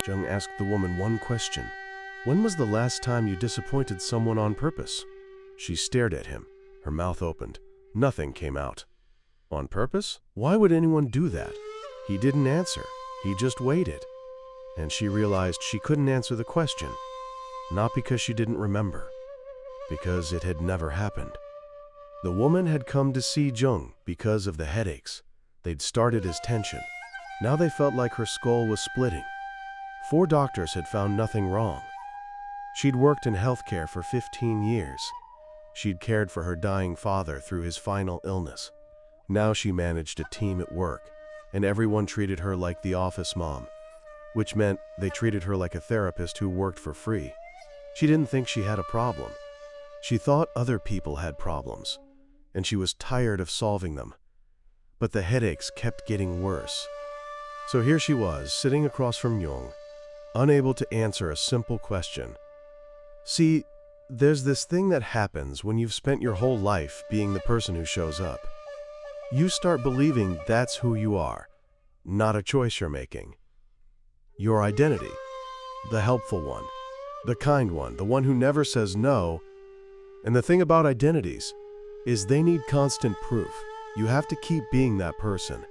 Jung asked the woman one question. When was the last time you disappointed someone on purpose? She stared at him, her mouth opened. Nothing came out. On purpose? Why would anyone do that? He didn't answer. He just waited. And she realized she couldn't answer the question. Not because she didn't remember, because it had never happened. The woman had come to see Jung because of the headaches. They'd started as tension. Now they felt like her skull was splitting. 4 doctors had found nothing wrong. She'd worked in healthcare for 15 years. She'd cared for her dying father through his final illness. Now she managed a team at work, and everyone treated her like the office mom, which meant they treated her like a therapist who worked for free. She didn't think she had a problem. She thought other people had problems, and she was tired of solving them. But the headaches kept getting worse. So here she was, sitting across from Jung, unable to answer a simple question. See, there's this thing that happens when you've spent your whole life being the person who shows up. You start believing that's who you are, not a choice you're making. Your identity, the helpful one, the kind one, the one who never says no. And the thing about identities is they need constant proof. You have to keep being that person,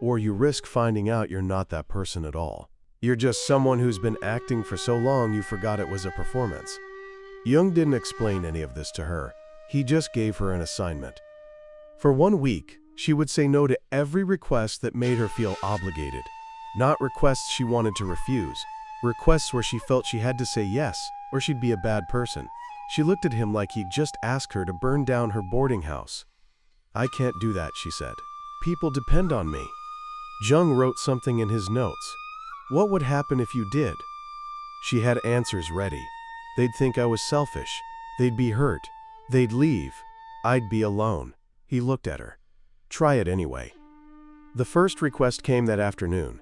or you risk finding out you're not that person at all. You're just someone who's been acting for so long you forgot it was a performance. Jung didn't explain any of this to her. He just gave her an assignment. For 1 week, she would say no to every request that made her feel obligated. Not requests she wanted to refuse, requests where she felt she had to say yes, or she'd be a bad person. She looked at him like he'd just asked her to burn down her boarding house. I can't do that, she said. People depend on me. Jung wrote something in his notes. What would happen if you did? She had answers ready. They'd think I was selfish. They'd be hurt. They'd leave. I'd be alone. He looked at her. Try it anyway. The first request came that afternoon.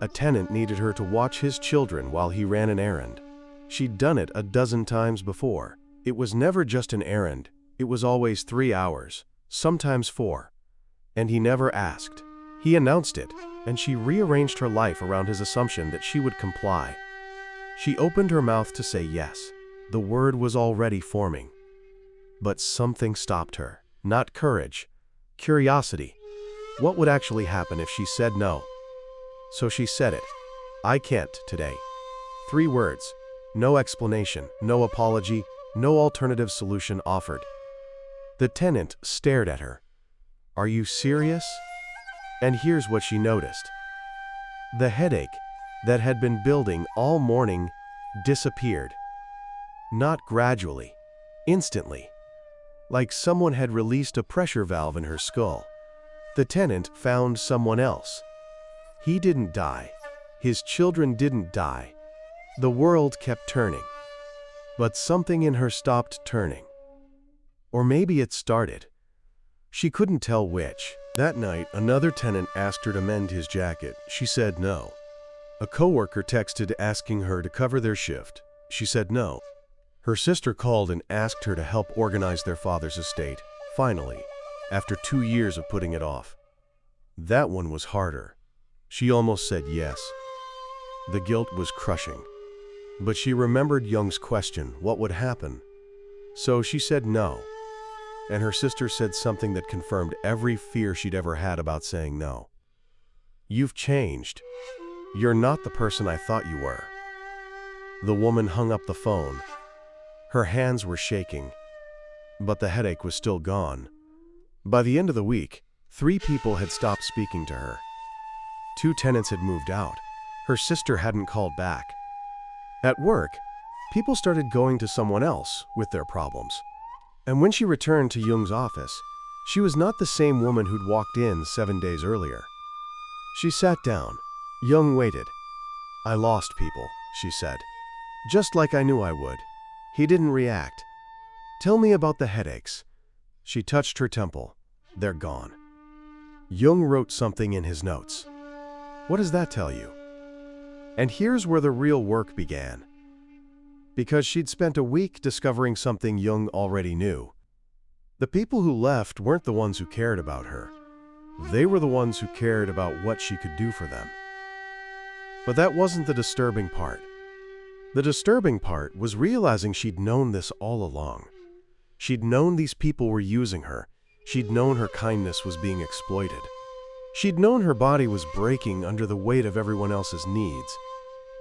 A tenant needed her to watch his children while he ran an errand. She'd done it a dozen times before. It was never just an errand. It was always 3 hours, sometimes 4. And he never asked. He announced it, and she rearranged her life around his assumption that she would comply. She opened her mouth to say yes. The word was already forming. But something stopped her. Not courage. Curiosity. What would actually happen if she said no? So she said it. I can't today. 3 words. No explanation, no apology, no alternative solution offered. The tenant stared at her. Are you serious? And here's what she noticed. The headache that had been building all morning disappeared. Not gradually, instantly. Like someone had released a pressure valve in her skull. The tenant found someone else. He didn't die. His children didn't die. The world kept turning. But something in her stopped turning. Or maybe it started. She couldn't tell which. That night, another tenant asked her to mend his jacket. She said no. A coworker texted asking her to cover their shift. She said no. Her sister called and asked her to help organize their father's estate. Finally, after 2 years of putting it off. That one was harder. She almost said yes. The guilt was crushing. But she remembered Jung's question, what would happen? So she said no. And her sister said something that confirmed every fear she'd ever had about saying no. You've changed. You're not the person I thought you were. The woman hung up the phone. Her hands were shaking, but the headache was still gone. By the end of the week, 3 people had stopped speaking to her. 2 tenants had moved out. Her sister hadn't called back. At work, people started going to someone else with their problems. And when she returned to Jung's office, she was not the same woman who'd walked in 7 days earlier. She sat down. Jung waited. I lost people, she said. Just like I knew I would. He didn't react. Tell me about the headaches. She touched her temple. They're gone. Jung wrote something in his notes. What does that tell you? And here's where the real work began. Because she'd spent a week discovering something Jung already knew. The people who left weren't the ones who cared about her. They were the ones who cared about what she could do for them. But that wasn't the disturbing part. The disturbing part was realizing she'd known this all along. She'd known these people were using her. She'd known her kindness was being exploited. She'd known her body was breaking under the weight of everyone else's needs.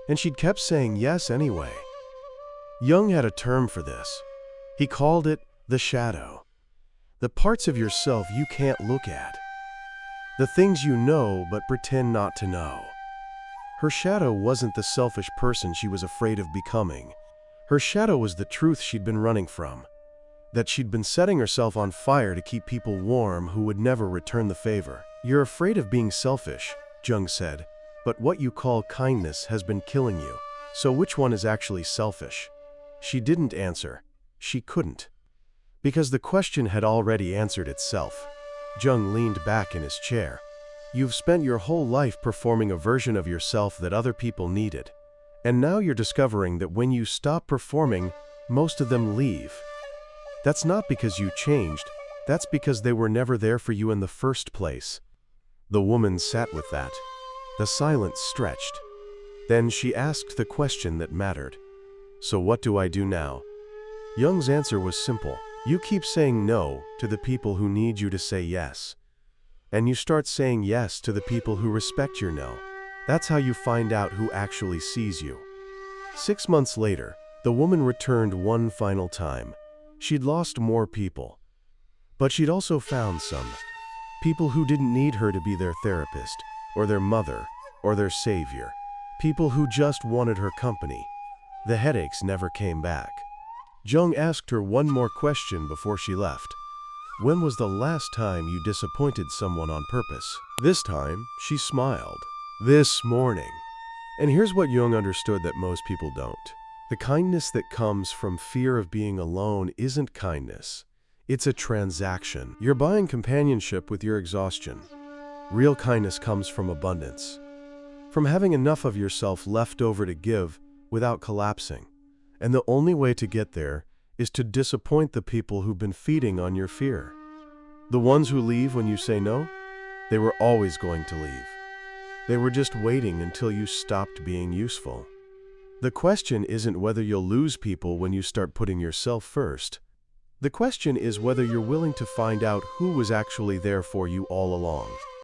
And she'd kept saying yes anyway. Jung had a term for this. He called it the shadow. The parts of yourself you can't look at. The things you know but pretend not to know. Her shadow wasn't the selfish person she was afraid of becoming. Her shadow was the truth she'd been running from. That she'd been setting herself on fire to keep people warm who would never return the favor. You're afraid of being selfish, Jung said, but what you call kindness has been killing you. So which one is actually selfish? She didn't answer. She couldn't. Because the question had already answered itself. Jung leaned back in his chair. You've spent your whole life performing a version of yourself that other people needed. And now you're discovering that when you stop performing, most of them leave. That's not because you changed. That's because they were never there for you in the first place. The woman sat with that. The silence stretched. Then she asked the question that mattered. So what do I do now? Jung's answer was simple. You keep saying no to the people who need you to say yes. And you start saying yes to the people who respect your no. That's how you find out who actually sees you. 6 months later, the woman returned one final time. She'd lost more people. But she'd also found some. People who didn't need her to be their therapist, or their mother, or their savior. People who just wanted her company. The headaches never came back. Jung asked her one more question before she left. When was the last time you disappointed someone on purpose? This time, she smiled. This morning. And here's what Jung understood that most people don't. The kindness that comes from fear of being alone isn't kindness. It's a transaction. You're buying companionship with your exhaustion. Real kindness comes from abundance. From having enough of yourself left over to give without collapsing. And the only way to get there is to disappoint the people who've been feeding on your fear. The ones who leave when you say no, they were always going to leave. They were just waiting until you stopped being useful. The question isn't whether you'll lose people when you start putting yourself first. The question is whether you're willing to find out who was actually there for you all along.